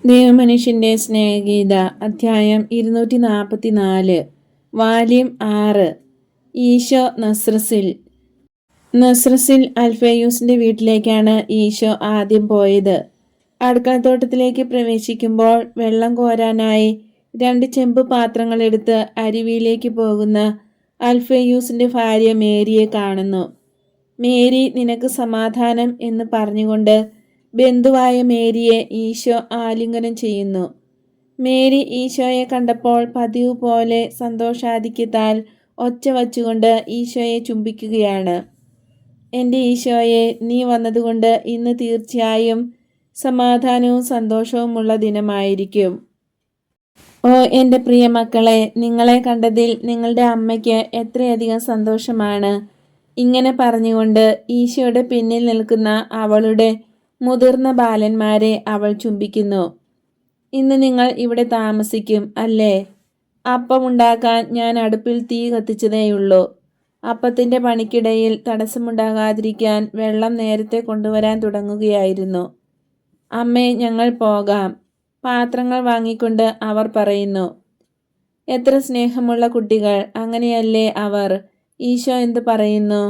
ദൈവമനുഷ്യന്റെ സ്നേഹഗീത അധ്യായം 244 വാല്യം 6 ഈശോ നസ്രസിൽ അൽഫേയൂസിന്റെ വീട്ടിലേക്കാണ് ഈശോ ആദ്യം പോയത്. അടുക്കളത്തോട്ടത്തിലേക്ക് പ്രവേശിക്കുമ്പോൾ വെള്ളം കോരാനായി 2 ചെമ്പ് പാത്രങ്ങൾ എടുത്ത് അരുവിയിലേക്ക് പോകുന്ന അൽഫേയൂസിന്റെ ഭാര്യ മേരിയെ കാണുന്നു. മേരി, നിനക്ക് സമാധാനം എന്ന് പറഞ്ഞുകൊണ്ട് ബന്ധുവായ മേരിയെ ഈശോ ആലിംഗനം ചെയ്യുന്നു. മേരി ഈശോയെ കണ്ടപ്പോൾ പതിവ് പോലെ സന്തോഷാധിക്യത്താൽ ഒച്ച വച്ചുകൊണ്ട് ഈശോയെ ചുംബിക്കുകയാണ്. എൻ്റെ ഈശോയെ, നീ വന്നതുകൊണ്ട് ഇന്ന് തീർച്ചയായും സമാധാനവും സന്തോഷവുമുള്ള ദിനമായിരിക്കും. ഓ എൻ്റെ പ്രിയ മക്കളെ, നിങ്ങളെ കണ്ടതിൽ നിങ്ങളുടെ അമ്മയ്ക്ക് എത്രയധികം സന്തോഷമാണ്. ഇങ്ങനെ പറഞ്ഞുകൊണ്ട് ഈശോയുടെ പിന്നിൽ നിൽക്കുന്ന അവളുടെ മുതിർന്ന ബാലന്മാരെ അവൾ ചുംബിക്കുന്നു. ഇന്ന് നിങ്ങൾ ഇവിടെ താമസിക്കും അല്ലേ? അപ്പമുണ്ടാക്കാൻ ഞാൻ അടുപ്പിൽ തീ കത്തിച്ചതേയുള്ളൂ. അപ്പത്തിൻ്റെ പണിക്കിടയിൽ തടസ്സമുണ്ടാകാതിരിക്കാൻ വെള്ളം നേരത്തെ കൊണ്ടുവരാൻ തുടങ്ങുകയായിരുന്നു. അമ്മേ, ഞങ്ങൾ പോകാം, പാത്രങ്ങൾ വാങ്ങിക്കൊണ്ട് അവർ പറയുന്നു. എത്ര സ്നേഹമുള്ള കുട്ടികൾ, അങ്ങനെയല്ലേ അവർ? ഈശോ എന്ത് പറയുന്നു?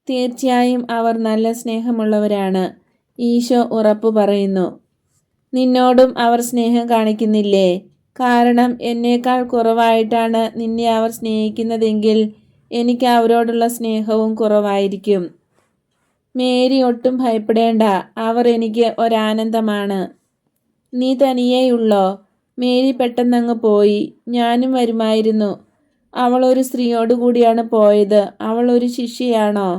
തീർച്ചയായും അവർ നല്ല സ്നേഹമുള്ളവരാണ്. ഈശോ ഉറപ്പു പറയുന്നു. നിന്നോടും അവർ സ്നേഹം കാണിക്കുന്നില്ലേ? കാരണം എന്നേക്കാൾ കുറവായിട്ടാണ് നിന്നെ അവർ സ്നേഹിക്കുന്നതെങ്കിൽ എനിക്ക് അവരോടുള്ള സ്നേഹവും കുറവായിരിക്കും. മേരി, ഒട്ടും ഭയപ്പെടേണ്ട, അവർ എനിക്ക് ഒരാനന്ദമാണ്. നീ തനിയേയുള്ളോ? മേരി പെട്ടെന്നങ്ങ് പോയി. ഞാനും വരുമായിരുന്നു. അവൾ ഒരു സ്ത്രീയോട് കൂടിയാണ് പോയത്. അവൾ ഒരു ശിഷ്യയാണോ?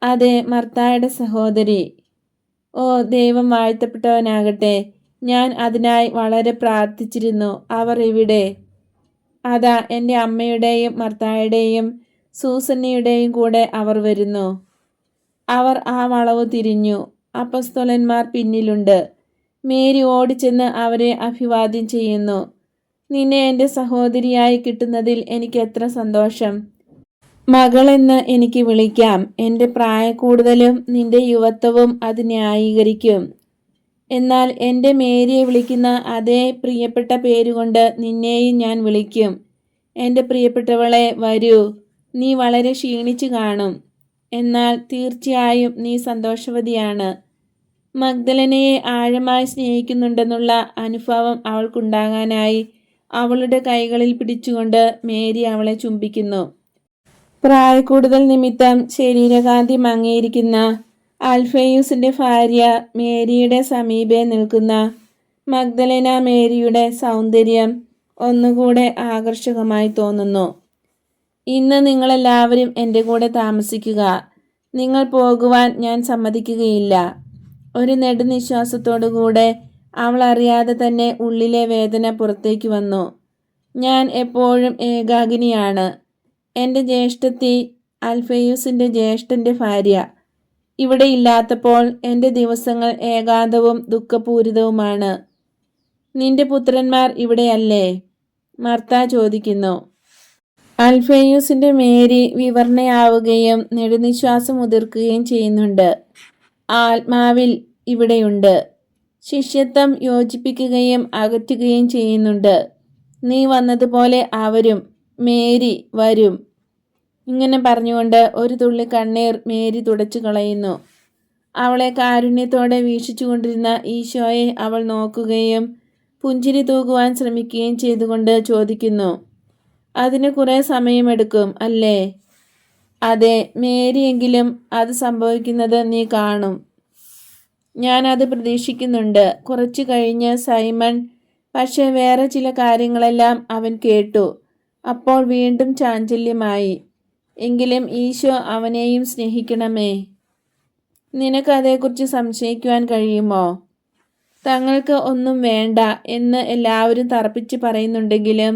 അതെ, മർത്തായുടെ സഹോദരി. ഓ, ദൈവം വാഴ്ത്തപ്പെട്ടവനാകട്ടെ. ഞാൻ അതിനായി വളരെ പ്രാർത്ഥിച്ചിരുന്നു. അവർ എവിടെ? അതാ, എൻ്റെ അമ്മയുടെയും മർത്തായുടെയും സൂസന്നയുടെയും കൂടെ അവർ വരുന്നു. അവർ ആ വളവ് തിരിഞ്ഞു. അപ്പസ്തോലന്മാർ പിന്നിലുണ്ട്. മേരി ഓടിച്ചെന്ന് അവരെ അഭിവാദ്യം ചെയ്യുന്നു. നിന്നെ എൻ്റെ സഹോദരിയായി കിട്ടുന്നതിൽ എനിക്ക് എത്ര സന്തോഷം. മകളെന്ന് എനിക്ക് വിളിക്കാം. എൻ്റെ പ്രായക്കൂടുതലും നിന്റെ യുവത്വവും അത് ന്യായീകരിക്കും. എന്നാൽ എൻ്റെ മേരിയെ വിളിക്കുന്ന അതേ പ്രിയപ്പെട്ട പേരുകൊണ്ട് നിന്നെയും ഞാൻ വിളിക്കും. എൻ്റെ പ്രിയപ്പെട്ടവളെ, വരൂ. നീ വളരെ ക്ഷീണിച്ചു കാണും. എന്നാൽ തീർച്ചയായും നീ സന്തോഷവതിയാണ്. മഗ്ദലനയെ ആഴമായി സ്നേഹിക്കുന്നുണ്ടെന്നുള്ള അനുഭവം അവൾക്കുണ്ടാകാനായി അവളുടെ കൈകളിൽ പിടിച്ചുകൊണ്ട് മേരി അവളെ ചുംബിക്കുന്നു. പ്രായക്കൂടുതൽ നിമിത്തം ശരീരകാന്തി മങ്ങിയിരിക്കുന്ന അൽഫേയൂസിന്റെ ഭാര്യ മേരിയുടെ സമീപേ നിൽക്കുന്ന മഗ്ദലേന മേരിയുടെ സൗന്ദര്യം ഒന്നുകൂടെ ആകർഷകമായി തോന്നുന്നു. ഇന്ന് നിങ്ങളെല്ലാവരും എൻ്റെ കൂടെ താമസിക്കുക. നിങ്ങൾ പോകുവാൻ ഞാൻ സമ്മതിക്കുകയില്ല. ഒരു നെടുനിശ്വാസത്തോടുകൂടെ അവൾ അറിയാതെ തന്നെ ഉള്ളിലെ വേദന പുറത്തേക്ക് വന്നു. ഞാൻ എപ്പോഴും ഏകാകിനിയാണ്. എൻ്റെ ജ്യേഷ്ഠത്തി, അൽഫേയൂസിൻ്റെ ജ്യേഷ്ഠൻ്റെ ഭാര്യ, ഇവിടെ ഇല്ലാത്തപ്പോൾ എൻ്റെ ദിവസങ്ങൾ ഏകാന്തവും ദുഃഖപൂരിതവുമാണ്. നിന്റെ പുത്രന്മാർ ഇവിടെയല്ലേ? മർത്ത ചോദിക്കുന്നു. അൽഫേയൂസിൻ്റെ മേരി വിവരണയാവുകയും നെടുനിശ്വാസം ഉതിർക്കുകയും ചെയ്യുന്നുണ്ട്. ആത്മാവിൽ ഇവിടെയുണ്ട്. ശിഷ്യത്വം യോജിപ്പിക്കുകയും അകറ്റുകയും ചെയ്യുന്നുണ്ട്. നീ വന്നതുപോലെ അവരും, മേരി, വരും. ഇങ്ങനെ പറഞ്ഞുകൊണ്ട് ഒരു തുള്ളി കണ്ണീർ മേരി തുടച്ചു കളയുന്നു. അവളെ കാരുണ്യത്തോടെ വീക്ഷിച്ചുകൊണ്ടിരുന്ന ഈശോയെ അവൾ നോക്കുകയും പുഞ്ചിരി തൂകുവാൻ ശ്രമിക്കുകയും ചെയ്തുകൊണ്ട് ചോദിക്കുന്നു. അതിന് കുറേ സമയമെടുക്കും അല്ലേ? അതെ, മേരിയെങ്കിലും അത് സംഭവിക്കുന്നത് നീ കാണും. ഞാൻ അത് പ്രതീക്ഷിക്കുന്നുണ്ട്. കുറച്ചു കഴിഞ്ഞ് സൈമൺ. പക്ഷേ വേറെ ചില കാര്യങ്ങളെല്ലാം അവൻ കേട്ടു. അപ്പോൾ വീണ്ടും ചാഞ്ചല്യമായി. എങ്കിലും ഈശോ അവനെയും സ്നേഹിക്കണമേ. നിനക്ക് അതേക്കുറിച്ച് സംശയിക്കുവാൻ കഴിയുമോ? തങ്ങൾക്ക് ഒന്നും വേണ്ട എന്ന് എല്ലാവരും തറപ്പിച്ച് പറയുന്നുണ്ടെങ്കിലും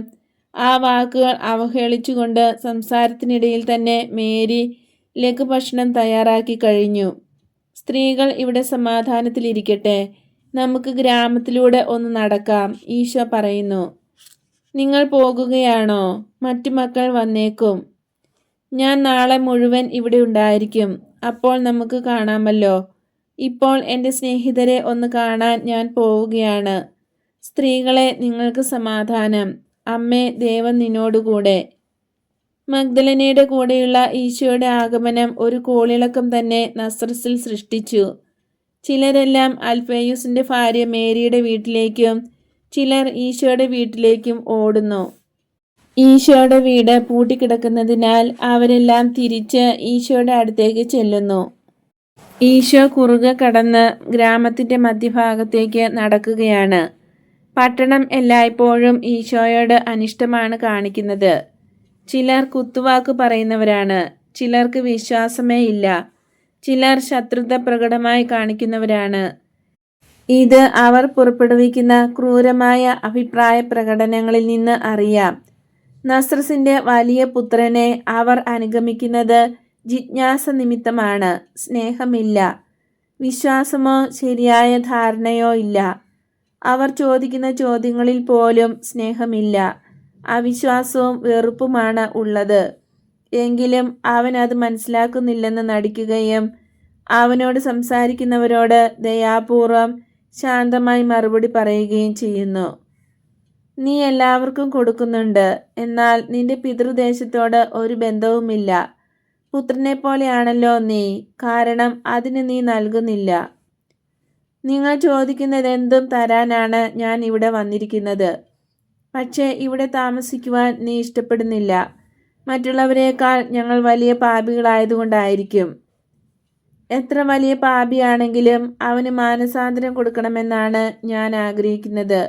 ആ വാക്കുകൾ അവഹേളിച്ചുകൊണ്ട് സംസാരത്തിനിടയിൽ തന്നെ മേരി ലഘുഭക്ഷണം തയ്യാറാക്കി കഴിഞ്ഞു. സ്ത്രീകൾ ഇവിടെ സമാധാനത്തിലിരിക്കട്ടെ. നമുക്ക് ഗ്രാമത്തിലൂടെ ഒന്ന് നടക്കാം, ഈശോ പറയുന്നു. നിങ്ങൾ പോകുകയാണോ? മറ്റു മക്കൾ വന്നേക്കും. ഞാൻ നാളെ മുഴുവൻ ഇവിടെ ഉണ്ടായിരിക്കും. അപ്പോൾ നമുക്ക് കാണാമല്ലോ. ഇപ്പോൾ എൻ്റെ സ്നേഹിതരെ ഒന്ന് കാണാൻ ഞാൻ പോവുകയാണ്. സ്ത്രീകളെ, നിങ്ങൾക്ക് സമാധാനം. അമ്മേ, ദൈവം നിന്നോടുകൂടെ. മഗ്ദലനയുടെ കൂടെയുള്ള ഈശോയുടെ ആഗമനം ഒരു കോളിളക്കം തന്നെ നസ്രസിൽ സൃഷ്ടിച്ചു. ചിലരെല്ലാം അൽഫേയൂസിൻ്റെ ഭാര്യ മേരിയുടെ വീട്ടിലേക്കും ചിലർ ഈശോയുടെ വീട്ടിലേക്കും ഓടുന്നു. ഈശോയുടെ വീട് പൂട്ടിക്കിടക്കുന്നതിനാൽ അവരെല്ലാം തിരിച്ച് ഈശോയുടെ അടുത്തേക്ക് ചെല്ലുന്നു. ഈശോ കുറുകെ കടന്ന് ഗ്രാമത്തിൻ്റെ മധ്യഭാഗത്തേക്ക് നടക്കുകയാണ്. പട്ടണം എല്ലായ്പ്പോഴും ഈശോയോട് അനിഷ്ടമാണ് കാണിക്കുന്നത്. ചിലർ കുത്തുവാക്ക് പറയുന്നവരാണ്, ചിലർക്ക് വിശ്വാസമേ ഇല്ല, ചിലർ ശത്രുത പ്രകടമായി കാണിക്കുന്നവരാണ്. ഇത് അവർ പുറപ്പെടുവിക്കുന്ന ക്രൂരമായ അഭിപ്രായ പ്രകടനങ്ങളിൽ നിന്ന് അറിയാം. നസ്രസിൻ്റെ വലിയ പുത്രനെ അവർ അനുഗമിക്കുന്നത് ജിജ്ഞാസ നിമിത്തമാണ്. സ്നേഹമില്ല, വിശ്വാസമോ ശരിയായ ധാരണയോ ഇല്ല. അവർ ചോദിക്കുന്ന ചോദ്യങ്ങളിൽ പോലും സ്നേഹമില്ല. അവിശ്വാസവും വെറുപ്പുമാണ് ഉള്ളത്. എങ്കിലും അവൻ അത് മനസ്സിലാക്കുന്നില്ലെന്ന് നടിക്കുകയും അവനോട് സംസാരിക്കുന്നവരോട് ദയാപൂർവം ശാന്തമായി മറുപടി പറയുകയും ചെയ്യുന്നു. നീ എല്ലാവർക്കും കൊടുക്കുന്നുണ്ട്, എന്നാൽ നിന്റെ പിതൃദേശത്തോട് ഒരു ബന്ധവുമില്ല. പുത്രനെ പോലെയാണല്ലോ നീ, കാരണം അതിന് നീ നൽകുന്നില്ല. നിങ്ങൾ ചോദിക്കുന്നതെന്തും തരാനാണ് ഞാൻ ഇവിടെ വന്നിരിക്കുന്നത്. പക്ഷേ ഇവിടെ താമസിക്കുവാൻ നീ ഇഷ്ടപ്പെടുന്നില്ല. മറ്റുള്ളവരെക്കാൾ ഞങ്ങൾ വലിയ പാപികളായതുകൊണ്ടായിരിക്കും. എത്ര വലിയ പാപിയാണെങ്കിലും അവന് മാനസാന്തരം കൊടുക്കണമെന്നാണ് ഞാൻ ആഗ്രഹിക്കുന്നത്.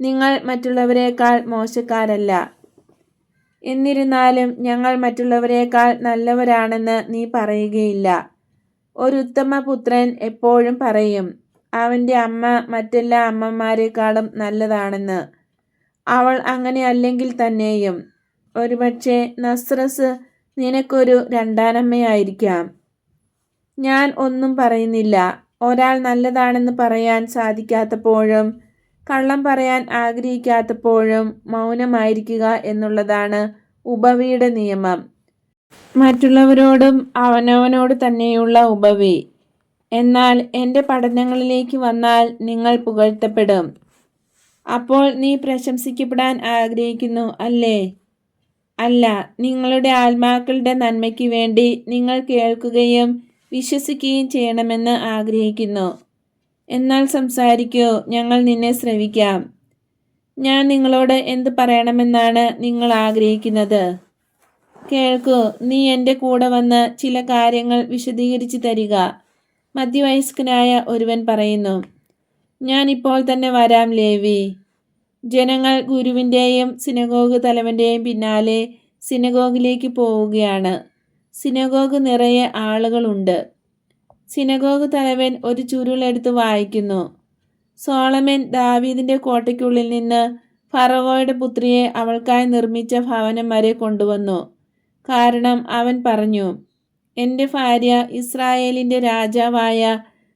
നിങ്ങൾ മറ്റുള്ളവരെക്കാൾ മോശക്കാരല്ല. എന്നിരുന്നാലും ഞങ്ങൾ മറ്റുള്ളവരെക്കാൾ നല്ലവരാണെന്ന് നീ പറയുകയില്ല. ഒരു ഉത്തമ പുത്രൻ എപ്പോഴും പറയും, അവൻ്റെ അമ്മ മറ്റെല്ലാ അമ്മമാരെക്കാളും നല്ലതാണെന്ന്. അവൾ അങ്ങനെ അല്ലെങ്കിൽ തന്നെയും ഒരുപക്ഷെ നസ്രസ് നിനക്കൊരു രണ്ടാനമ്മയായിരിക്കാം. ഞാൻ ഒന്നും പറയുന്നില്ല. ഒരാൾ നല്ലതാണെന്ന് പറയാൻ സാധിക്കാത്തപ്പോഴും കള്ളം പറയാൻ ആഗ്രഹിക്കാത്തപ്പോഴും മൗനമായിരിക്കുക എന്നുള്ളതാണ് ഉപവിയുടെ നിയമം. മറ്റുള്ളവരോടും അവനവനോട് തന്നെയുള്ള ഉപവി. എന്നാൽ എൻ്റെ പഠനങ്ങളിലേക്ക് വന്നാൽ നിങ്ങൾ പുകഴ്ത്തപ്പെടും. അപ്പോൾ നീ പ്രശംസിക്കപ്പെടാൻ ആഗ്രഹിക്കുന്നു, അല്ലേ? അല്ല, നിങ്ങളുടെ ആത്മാക്കളുടെ നന്മയ്ക്ക് വേണ്ടി നിങ്ങൾ കേൾക്കുകയും വിശ്വസിക്കുകയും ചെയ്യണമെന്ന് ആഗ്രഹിക്കുന്നു. എന്നാൽ സംസാരിക്കൂ, ഞങ്ങൾ നിന്നെ ശ്രവിക്കാം. ഞാൻ നിങ്ങളോട് എന്ത് പറയണമെന്നാണ് നിങ്ങൾ ആഗ്രഹിക്കുന്നത്? കേൾക്കൂ, നീ എൻ്റെ കൂടെ വന്ന് ചില കാര്യങ്ങൾ വിശദീകരിച്ച് തരിക. മധ്യവയസ്കനായ ഒരുവൻ പറയുന്നു, ഞാൻ ഇപ്പോൾ തന്നെ വരാം ലേവി. ജനങ്ങൾ ഗുരുവിൻ്റെയും സിനഗോഗ് തലവൻ്റെയും പിന്നാലെ സിനഗോഗിലേക്ക് പോവുകയാണ്. സിനഗോഗ് നിറയെ ആളുകളുണ്ട്. സിനഗോഗ് തലവൻ ഒരു ചുരുളെടുത്ത് വായിക്കുന്നു. സോളമൻ ദാവീദിൻ്റെ കോട്ടയ്ക്കുള്ളിൽ നിന്ന് ഫറവോയുടെ പുത്രിയെ അവൾക്കായി നിർമ്മിച്ച ഭവനം വരെ കൊണ്ടുവന്നു. കാരണം അവൻ പറഞ്ഞു, എൻ്റെ ഭാര്യ ഇസ്രായേലിൻ്റെ രാജാവായ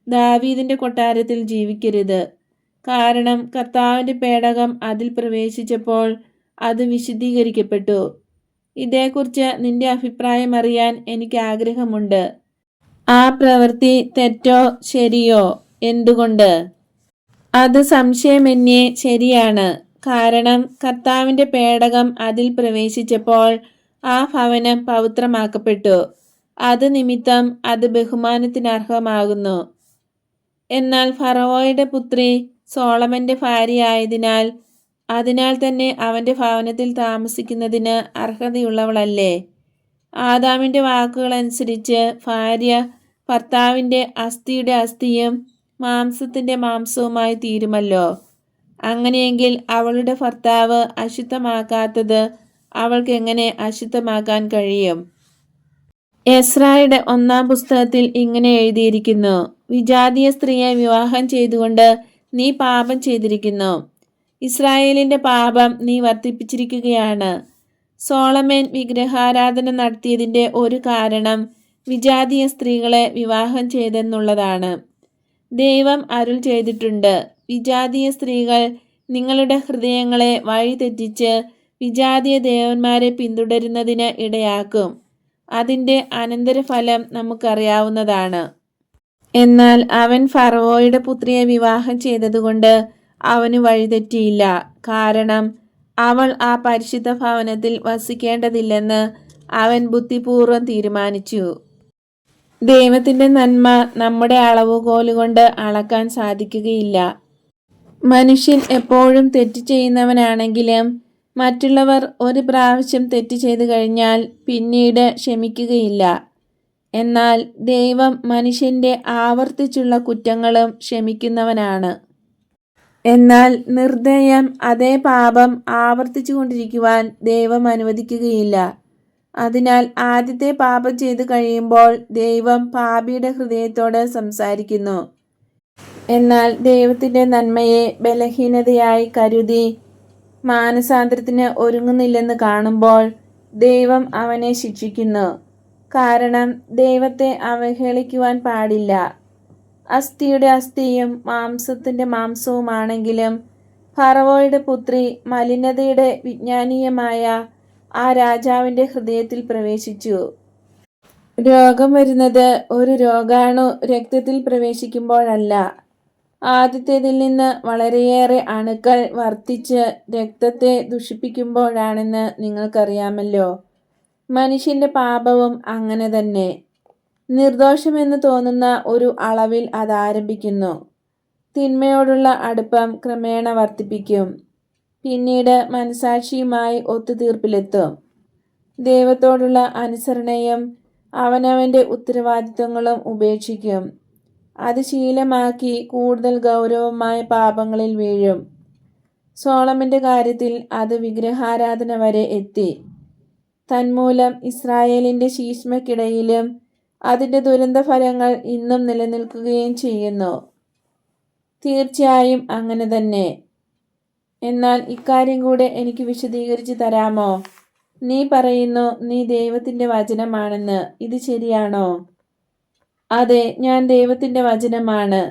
ദാവീദിൻ്റെ കൊട്ടാരത്തിൽ ജീവിക്കരുത്. കാരണം കർത്താവിൻ്റെ പേടകം അതിൽ പ്രവേശിച്ചപ്പോൾ അത് വിശുദ്ധീകരിക്കപ്പെട്ടു. ഇതേക്കുറിച്ച് നിന്റെ അഭിപ്രായം അറിയാൻ എനിക്ക് ആഗ്രഹമുണ്ട്. ആ പ്രവൃത്തി തെറ്റോ ശരിയോ? എന്തുകൊണ്ട്? അത് സംശയമന്യേ ശരിയാണ്. കാരണം കർത്താവിൻ്റെ പേടകം അതിൽ പ്രവേശിച്ചപ്പോൾ ആ ഭവനം പവിത്രമാക്കപ്പെട്ടു. അത് നിമിത്തം അത് ബഹുമാനത്തിനർഹമാകുന്നു. എന്നാൽ ഫറവോയുടെ പുത്രി സോളമൻ്റെ ഭാര്യയായതിനാൽ തന്നെ അവൻ്റെ ഭവനത്തിൽ താമസിക്കുന്നതിന് അർഹതയുള്ളവളല്ലേ? ആദാമിൻ്റെ വാക്കുകളനുസരിച്ച് ഭാര്യ ഭർത്താവിൻ്റെ അസ്ഥിയുടെ അസ്ഥിയും മാംസത്തിൻ്റെ മാംസവുമായി തീരുമല്ലോ. അങ്ങനെയെങ്കിൽ അവളുടെ ഭർത്താവ് അശുദ്ധമാക്കാത്തത് അവൾക്ക് എങ്ങനെ അശുദ്ധമാക്കാൻ കഴിയും? എസ്രായുടെ 1-ാം പുസ്തകത്തിൽ ഇങ്ങനെ എഴുതിയിരിക്കുന്നു, വിജാതീയ സ്ത്രീയെ വിവാഹം ചെയ്തുകൊണ്ട് നീ പാപം ചെയ്തിരിക്കുന്നു. ഇസ്രായേലിൻ്റെ പാപം നീ വർദ്ധിപ്പിച്ചിരിക്കുകയാണ്. സോളമൻ വിഗ്രഹാരാധന നടത്തിയതിൻ്റെ ഒരു കാരണം വിജാതീയ സ്ത്രീകളെ വിവാഹം ചെയ്തെന്നുള്ളതാണ്. ദൈവം അരുൾ ചെയ്തിട്ടുണ്ട്, വിജാതീയ സ്ത്രീകൾ നിങ്ങളുടെ ഹൃദയങ്ങളെ വഴിതെറ്റിച്ച് വിജാതീയ ദേവന്മാരെ പിന്തുടരുന്നതിന് ഇടയാക്കും. അതിൻ്റെ അനന്തരഫലം നമുക്കറിയാവുന്നതാണ്. എന്നാൽ അവൻ ഫറവോയുടെ പുത്രിയെ വിവാഹം ചെയ്തതുകൊണ്ട് അവന് വഴിതെറ്റിയില്ല. കാരണം അവൾ ആ പരിശുദ്ധ ഭവനത്തിൽ വസിക്കേണ്ടതില്ലെന്ന് അവൻ ബുദ്ധിപൂർവ്വം തീരുമാനിച്ചു. ദൈവത്തിന്റെ നന്മ നമ്മുടെ അളവുകോലുകൊണ്ട് അളക്കാൻ സാധിക്കുകയില്ല. മനുഷ്യൻ എപ്പോഴും തെറ്റ് ചെയ്യുന്നവനാണെങ്കിലും മറ്റുള്ളവർ ഒരു പ്രാവശ്യം തെറ്റ് ചെയ്തു കഴിഞ്ഞാൽ പിന്നീട് ക്ഷമിക്കുകയില്ല. എന്നാൽ ദൈവം മനുഷ്യന്റെ ആവർത്തിച്ചുള്ള കുറ്റങ്ങളും ക്ഷമിക്കുന്നവനാണ്. എന്നാൽ നിർദ്ദയം അതേ പാപം ആവർത്തിച്ചു കൊണ്ടിരിക്കുവാൻ ദൈവം അനുവദിക്കുകയില്ല. അതിനാൽ ആദ്യത്തെ പാപം ചെയ്തു കഴിയുമ്പോൾ ദൈവം പാപിയുടെ ഹൃദയത്തോട് സംസാരിക്കുന്നു. എന്നാൽ ദൈവത്തിന്റെ നന്മയെ ബലഹീനതയായി കരുതി മാനസാന്തരത്തിന് ഒരുങ്ങുന്നില്ലെന്ന് കാണുമ്പോൾ ദൈവം അവനെ ശിക്ഷിക്കുന്നു. കാരണം ദൈവത്തെ അവഹേളിക്കുവാൻ പാടില്ല. അസ്ഥിയുടെ അസ്ഥിയും മാംസത്തിന്റെ മാംസവുമാണെങ്കിലും ഫറവോയുടെ പുത്രി മലിനതയുടെ വിജ്ഞാനീയമായ ആ രാജാവിന്റെ ഹൃദയത്തിൽ പ്രവേശിച്ചു. രോഗം വരുന്നത് ഒരു രോഗാണു രക്തത്തിൽ പ്രവേശിക്കുമ്പോഴല്ല, ആദ്യത്തേതിൽ നിന്ന് വളരെയേറെ അണുക്കൾ വർദ്ധിച്ച് രക്തത്തെ ദുഷിപ്പിക്കുമ്പോഴാണെന്ന് നിങ്ങൾക്കറിയാമല്ലോ. മനുഷ്യന്റെ പാപവും അങ്ങനെ തന്നെ. നിർദോഷമെന്ന് തോന്നുന്ന ഒരു അളവിൽ അത് ആരംഭിക്കുന്നു. തിന്മയോടുള്ള അടുപ്പം ക്രമേണ വർദ്ധിപ്പിക്കും. പിന്നീട് മനസാക്ഷിയുമായി ഒത്തുതീർപ്പിലെത്തും. ദൈവത്തോടുള്ള അനുസരണയും അവനവന്റെ ഉത്തരവാദിത്വങ്ങളും ഉപേക്ഷിക്കും. അത് ശീലമാക്കി കൂടുതൽ ഗൗരവമായ പാപങ്ങളിൽ വീഴും. സോളമന്റെ കാര്യത്തിൽ അത് വിഗ്രഹാരാധന വരെ എത്തി. തന്മൂലം ഇസ്രായേലിന്റെ ശീശ്മയ്ക്കിടയിലും അതിന്റെ ദുരന്തഫലങ്ങൾ ഇന്നും നിലനിൽക്കുകയും ചെയ്യുന്നു. തീർച്ചയായും അങ്ങനെ തന്നെ. എന്നാൽ ഇക്കാര്യം കൂടെ എനിക്ക് വിശദീകരിച്ചു തരാമോ? നീ പറയുന്നു നീ ദൈവത്തിന്റെ വചനമാണെന്ന്. ഇത് ശരിയാണോ? അതെ, ഞാൻ ദൈവത്തിന്റെ വചനമാണ്.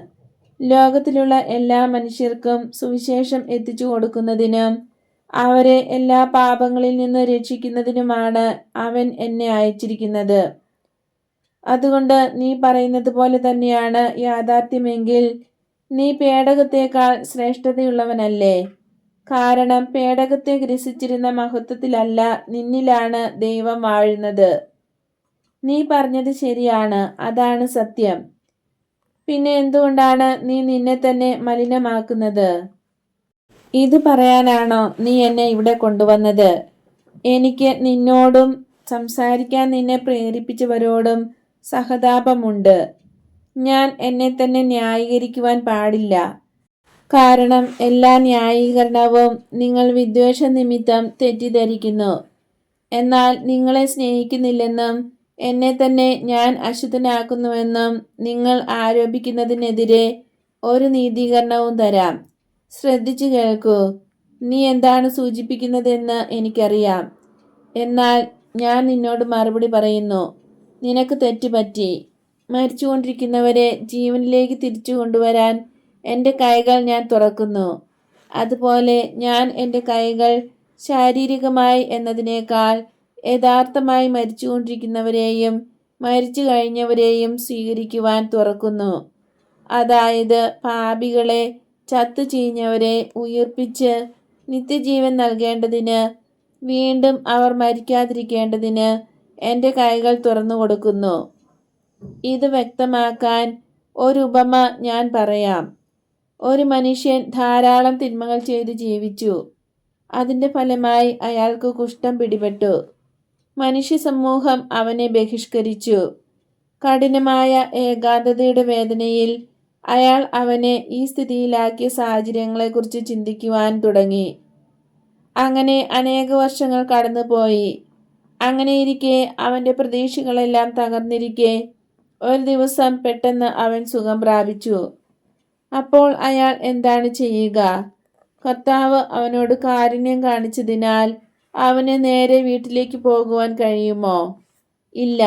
ലോകത്തിലുള്ള എല്ലാ മനുഷ്യർക്കും സുവിശേഷം എത്തിച്ചു കൊടുക്കുന്നതിനും അവരെ എല്ലാ പാപങ്ങളിൽ നിന്ന് രക്ഷിക്കുന്നതിനുമാണ് അവൻ എന്നെ അയച്ചിരിക്കുന്നത്. അതുകൊണ്ട് നീ പറയുന്നത് പോലെ തന്നെയാണ് യാഥാർത്ഥ്യമെങ്കിൽ നീ പേടകത്തേക്കാൾ ശ്രേഷ്ഠതയുള്ളവനല്ലേ? കാരണം പേടകത്തെ ഗ്രസിച്ചിരുന്ന മഹത്വത്തിലല്ല, നിന്നിലാണ് ദൈവം വാഴുന്നത്. നീ പറഞ്ഞത് ശരിയാണ്, അതാണ് സത്യം. പിന്നെ എന്തുകൊണ്ടാണ് നീ നിന്നെ തന്നെ മലിനമാക്കുന്നത്? ഇത് പറയാനാണോ നീ എന്നെ ഇവിടെ കൊണ്ടുവന്നത്? എനിക്ക് നിന്നോടും സംസാരിക്കാൻ നിന്നെ പ്രേരിപ്പിച്ചവരോടും സഹതാപമുണ്ട്. ഞാൻ എന്നെ തന്നെ ന്യായീകരിക്കുവാൻ പാടില്ല. കാരണം എല്ലാ ന്യായീകരണവും നിങ്ങൾ വിദ്വേഷ നിമിത്തം തെറ്റിദ്ധരിക്കുന്നു. എന്നാൽ നിങ്ങളെ സ്നേഹിക്കുന്നില്ലെന്നും എന്നെ തന്നെ ഞാൻ അശുദ്ധനാക്കുന്നുവെന്നും നിങ്ങൾ ആരോപിക്കുന്നതിനെതിരെ ഒരു നീതീകരണവും തരാം. ശ്രദ്ധിച്ചു കേൾക്കൂ. നീ എന്താണ് സൂചിപ്പിക്കുന്നതെന്ന് എനിക്കറിയാം. എന്നാൽ ഞാൻ നിന്നോട് മറുപടി പറയുന്നു. നിനക്ക് തെറ്റുപറ്റി. മരിച്ചുകൊണ്ടിരിക്കുന്നവരെ ജീവനിലേക്ക് തിരിച്ചു കൊണ്ടുവരാൻ എൻ്റെ കൈകൾ ഞാൻ തുറക്കുന്നു. അതുപോലെ ഞാൻ എൻ്റെ കൈകൾ ശാരീരികമായി എന്നതിനേക്കാൾ യഥാർത്ഥമായി മരിച്ചുകൊണ്ടിരിക്കുന്നവരെയും മരിച്ചു കഴിഞ്ഞവരെയും സ്വീകരിക്കുവാൻ തുറക്കുന്നു. അതായത് പാപികളെ, ചത്തു ചീഞ്ഞവരെ ഉയിർപ്പിച്ച് നിത്യജീവൻ നൽകേണ്ടതിന്, വീണ്ടും അവർ മരിക്കാതിരിക്കേണ്ടതിന് എൻ്റെ കൈകൾ തുറന്നു കൊടുക്കുന്നു. ഇത് വ്യക്തമാക്കാൻ ഒരു ഉപമ ഞാൻ പറയാം. ഒരു മനുഷ്യൻ ധാരാളം തിന്മകൾ ചെയ്ത് ജീവിച്ചു. അതിൻ്റെ ഫലമായി അയാൾക്ക് കുഷ്ഠം പിടിപെട്ടു. മനുഷ്യ സമൂഹം അവനെ ബഹിഷ്കരിച്ചു. കഠിനമായ ഏകാന്തതയുടെ വേദനയിൽ അയാൾ അവനെ ഈ സ്ഥിതിയിലാക്കിയ സാഹചര്യങ്ങളെക്കുറിച്ച് ചിന്തിക്കുവാൻ തുടങ്ങി. അങ്ങനെ അനേക വർഷങ്ങൾ കടന്നുപോയി. അങ്ങനെയിരിക്കെ അവൻ്റെ പ്രതീക്ഷകളെല്ലാം തകർന്നിരിക്കെ ഒരു ദിവസം പെട്ടെന്ന് അവൻ സുഖം പ്രാപിച്ചു. അപ്പോൾ അയാൾ എന്താണ് ചെയ്യുക? കർത്താവ് അവനോട് കാരുണ്യം കാണിച്ചതിനാൽ അവന് നേരെ വീട്ടിലേക്ക് പോകുവാൻ കഴിയുമോ? ഇല്ല.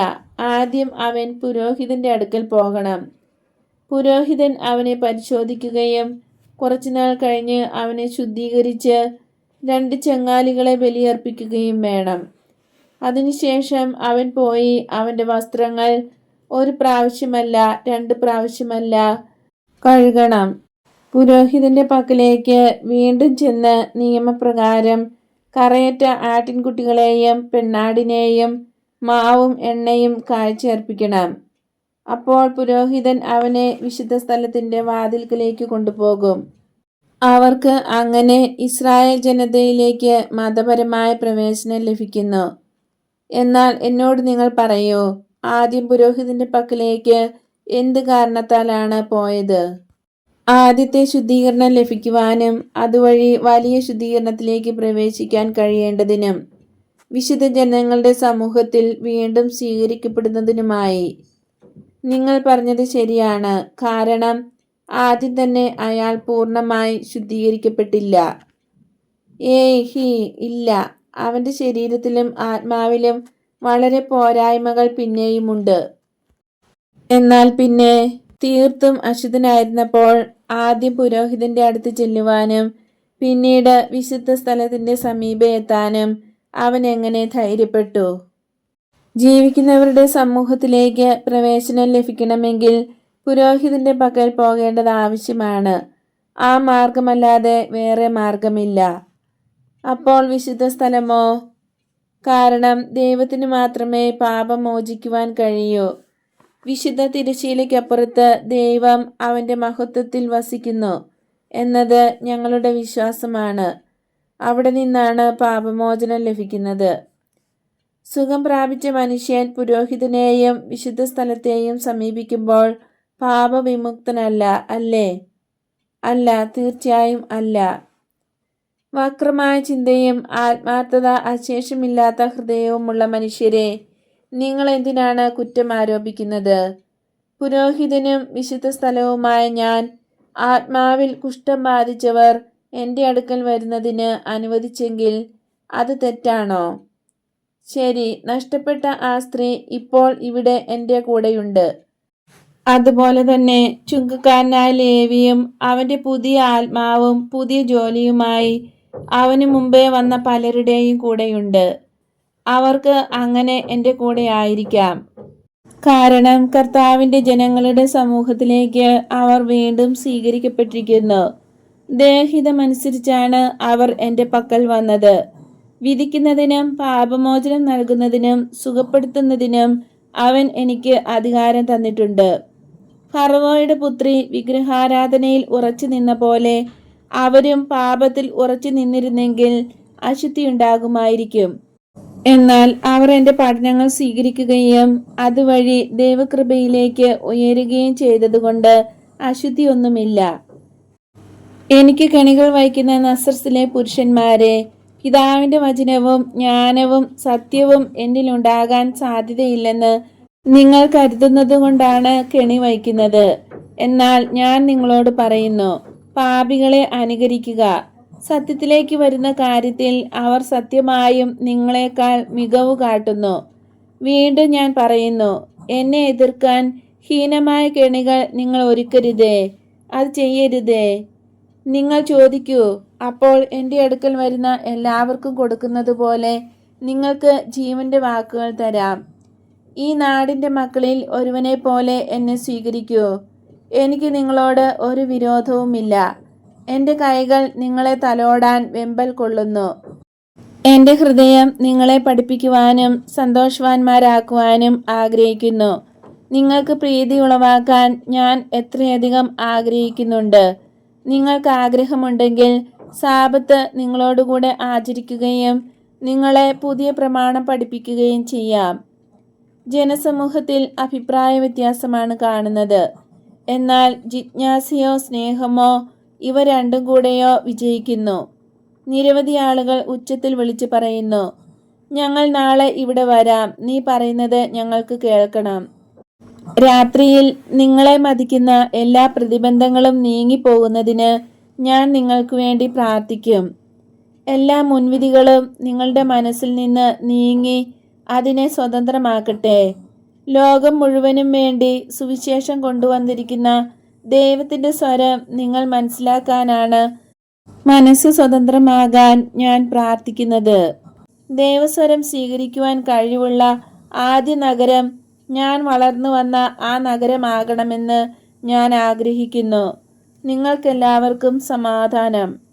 ആദ്യം അവൻ പുരോഹിതന്റെ അടുക്കൽ പോകണം. പുരോഹിതൻ അവനെ പരിശോധിക്കുകയും കുറച്ചുനാൾ കഴിഞ്ഞ് അവനെ ശുദ്ധീകരിച്ച് 2 ചെങ്ങാലികളെ ബലിയർപ്പിക്കുകയും വേണം. അതിനുശേഷം അവൻ പോയി അവൻ്റെ വസ്ത്രങ്ങൾ 1 പ്രാവശ്യമല്ല, 2 പ്രാവശ്യമല്ല കഴുകണം. പുരോഹിതന്റെ പക്കലേക്ക് വീണ്ടും ചെന്ന് നിയമപ്രകാരം കറയറ്റ ആട്ടിൻകുട്ടികളെയും പെണ്ണാടിനെയും മാവും എണ്ണയും കാഴ്ചയർപ്പിക്കണം. അപ്പോൾ പുരോഹിതൻ അവനെ വിശുദ്ധ സ്ഥലത്തിന്റെ വാതിൽക്കലേക്ക് കൊണ്ടുപോകും. അവർക്ക് അങ്ങനെ ഇസ്രായേൽ ജനതയിലേക്ക് മതപരമായ പ്രവേശനം ലഭിക്കുന്നു. എന്നാൽ എന്നോട് നിങ്ങൾ പറയൂ, ആദ്യം പുരോഹിതന്റെ പക്കലേക്ക് എന്ത് കാരണത്താലാണ് പോയത്? ആദ്യത്തെ ശുദ്ധീകരണം ലഭിക്കുവാനും അതുവഴി വലിയ ശുദ്ധീകരണത്തിലേക്ക് പ്രവേശിക്കാൻ കഴിയേണ്ടതിനും വിശുദ്ധ ജനങ്ങളുടെ സമൂഹത്തിൽ വീണ്ടും സ്വീകരിക്കപ്പെടുന്നതിനുമായി. നിങ്ങൾ പറഞ്ഞത് ശരിയാണ്. കാരണം ആദ്യം തന്നെ അയാൾ പൂർണ്ണമായി ശുദ്ധീകരിക്കപ്പെട്ടില്ല. ഇല്ല, അവന്റെ ശരീരത്തിലും ആത്മാവിലും വളരെ പോരായ്മകൾ പിന്നെയുമുണ്ട്. എന്നാൽ പിന്നെ തീർത്തും അശുദ്ധനായിരുന്നപ്പോൾ ആദ്യം പുരോഹിതന്റെ അടുത്ത് ചെല്ലുവാനും പിന്നീട് വിശുദ്ധ സ്ഥലത്തിന്റെ സമീപം എത്താനും അവൻ എങ്ങനെ ധൈര്യപ്പെട്ടു? ജീവിക്കുന്നവരുടെ സമൂഹത്തിലേക്ക് പ്രവേശനം ലഭിക്കണമെങ്കിൽ പുരോഹിതന്റെ പക്കൽ പോകേണ്ടത് ആവശ്യമാണ്. ആ മാർഗമല്ലാതെ വേറെ മാർഗമില്ല. അപ്പോൾ വിശുദ്ധ സ്ഥലമോ? കാരണം ദൈവത്തിന് മാത്രമേ പാപം മോചിക്കുവാൻ കഴിയൂ. വിശുദ്ധ തിരശ്ശീലയ്ക്കപ്പുറത്ത് ദൈവം അവന്റെ മഹത്വത്തിൽ വസിക്കുന്നു എന്നത് ഞങ്ങളുടെ വിശ്വാസമാണ്. അവിടെ നിന്നാണ് പാപമോചനം ലഭിക്കുന്നത്. സുഖം പ്രാപിച്ച മനുഷ്യൻ പുരോഹിതനെയും വിശുദ്ധ സ്ഥലത്തെയും സമീപിക്കുമ്പോൾ പാപവിമുക്തനല്ല, അല്ലേ? അല്ല, തീർച്ചയായും അല്ല. വക്രമായ ചിന്തയും ആത്മാർത്ഥത അശേഷമില്ലാത്ത ഹൃദയവുമുള്ള മനുഷ്യരെ നിങ്ങൾ എന്തിനാണ് കുറ്റം ആരോപിക്കുന്നത്? പുരോഹിതനും വിശുദ്ധ സ്ഥലവുമായ ഞാൻ ആത്മാവിൽ കുഷ്ഠം ബാധിച്ചവർ എൻ്റെ അടുക്കൽ വരുന്നതിന് അനുവദിച്ചെങ്കിൽ അത് തെറ്റാണോ? ശരി, നഷ്ടപ്പെട്ട ആ സ്ത്രീ ഇപ്പോൾ ഇവിടെ എൻ്റെ കൂടെയുണ്ട്. അതുപോലെ തന്നെ ചുങ്കക്കാരനായ ലേവിയും അവന്റെ പുതിയ ആത്മാവും പുതിയ ജോലിയുമായി അവന് മുമ്പേ വന്ന പലരുടെയും കൂടെയുണ്ട്. അവർക്ക് അങ്ങനെ എൻ്റെ കൂടെ ആയിരിക്കാം. കാരണം കർത്താവിൻ്റെ ജനങ്ങളുടെ സമൂഹത്തിലേക്ക് അവർ വീണ്ടും സ്വീകരിക്കപ്പെട്ടിരിക്കുന്നു. ദേഹഹിതമനുസരിച്ചാണ് അവർ എൻ്റെ പക്കൽ വന്നത്. വിധിക്കുന്നതിനും പാപമോചനം നൽകുന്നതിനും സുഖപ്പെടുത്തുന്നതിനും അവൻ എനിക്ക് അധികാരം തന്നിട്ടുണ്ട്. ഫറവോയുടെ പുത്രി വിഗ്രഹാരാധനയിൽ ഉറച്ചു നിന്ന പോലെ അവരും പാപത്തിൽ ഉറച്ചു നിന്നിരുന്നെങ്കിൽ അശുദ്ധിയുണ്ടാകുമായിരിക്കും. എന്നാൽ അവർ എൻ്റെ പഠനങ്ങൾ സ്വീകരിക്കുകയും അതുവഴി ദൈവകൃപയിലേക്ക് ഉയരുകയും ചെയ്തതുകൊണ്ട് അശുദ്ധിയൊന്നുമില്ല. എനിക്ക് കെണികൾ വഹിക്കുന്ന നസ്രത്തിലെ പുരുഷന്മാരെ, പിതാവിന്റെ വചനവും ജ്ഞാനവും സത്യവും എന്നിലുണ്ടാകാൻ സാധ്യതയില്ലെന്ന് നിങ്ങൾ കരുതുന്നതുകൊണ്ടാണ് കെണി വഹിക്കുന്നത്. എന്നാൽ ഞാൻ നിങ്ങളോട് പറയുന്നു, പാപികളെ അനുകരിക്കുക. സത്യത്തിലേക്ക് വരുന്ന കാര്യത്തിൽ അവർ സത്യമായും നിങ്ങളെക്കാൾ മികവ് കാട്ടുന്നു. വീണ്ടും ഞാൻ പറയുന്നു, എന്നെ എതിർക്കാൻ ഹീനമായ കെണികൾ നിങ്ങൾ ഒരുക്കരുതേ, അത് ചെയ്യരുതേ. നിങ്ങൾ ചോദിക്കൂ, അപ്പോൾ എൻ്റെ അടുക്കൽ വരുന്ന എല്ലാവർക്കും കൊടുക്കുന്നത് പോലെ നിങ്ങൾക്ക് ജീവന്റെ വാക്കുകൾ തരാം. ഈ നാടിൻ്റെ മക്കളിൽ ഒരുവനെ പോലെ എന്നെ സ്വീകരിക്കൂ. എനിക്ക് നിങ്ങളോട് ഒരു വിരോധവുമില്ല. എൻ്റെ കൈകൾ നിങ്ങളെ തലോടാൻ വെമ്പൽ കൊള്ളുന്നു. എൻ്റെ ഹൃദയം നിങ്ങളെ പഠിപ്പിക്കുവാനും സന്തോഷവാന്മാരാക്കുവാനും ആഗ്രഹിക്കുന്നു. നിങ്ങൾക്ക് പ്രീതി ഉളവാക്കാൻ ഞാൻ എത്രയധികം ആഗ്രഹിക്കുന്നുണ്ട്. നിങ്ങൾക്ക് ആഗ്രഹമുണ്ടെങ്കിൽ സാബത്ത് നിങ്ങളോടുകൂടെ ആചരിക്കുകയും നിങ്ങളെ പുതിയ പ്രമാണം പഠിപ്പിക്കുകയും ചെയ്യാം. ജനസമൂഹത്തിൽ അഭിപ്രായ വ്യത്യാസമാണ് കാണുന്നത്. എന്നാൽ ജിജ്ഞാസയോ സ്നേഹമോ ഇവ രണ്ടും കൂടെയോ വിജയിക്കുന്നു. നിരവധി ആളുകൾ ഉച്ചത്തിൽ വിളിച്ചു പറയുന്നു, ഞങ്ങൾ നാളെ ഇവിടെ വരാം, നീ പറയുന്നത് ഞങ്ങൾക്ക് കേൾക്കണം. രാത്രിയിൽ നിങ്ങളെ മതിക്കുന്ന എല്ലാ പ്രതിബന്ധങ്ങളും നീങ്ങിപ്പോകുന്നതിന് ഞാൻ നിങ്ങൾക്ക് വേണ്ടി പ്രാർത്ഥിക്കും. എല്ലാ മുൻവിധികളും നിങ്ങളുടെ മനസ്സിൽ നിന്ന് നീങ്ങി അതിനെ സ്വതന്ത്രമാക്കട്ടെ. ലോകം മുഴുവനും വേണ്ടി സുവിശേഷം കൊണ്ടുവന്നിരിക്കുന്ന ദൈവത്തിൻ്റെ സ്വരം നിങ്ങൾ മനസ്സിലാക്കാനാണ് മനസ്സ് സ്വതന്ത്രമാകാൻ ഞാൻ പ്രാർത്ഥിക്കുന്നത്. ദൈവസ്വരം സ്വീകരിക്കുവാൻ കഴിവുള്ള ആദ്യ നഗരം ഞാൻ വളർന്നു വന്ന ആ നഗരമാകണമെന്ന് ഞാൻ ആഗ്രഹിക്കുന്നു. നിങ്ങൾക്കെല്ലാവർക്കും സമാധാനം.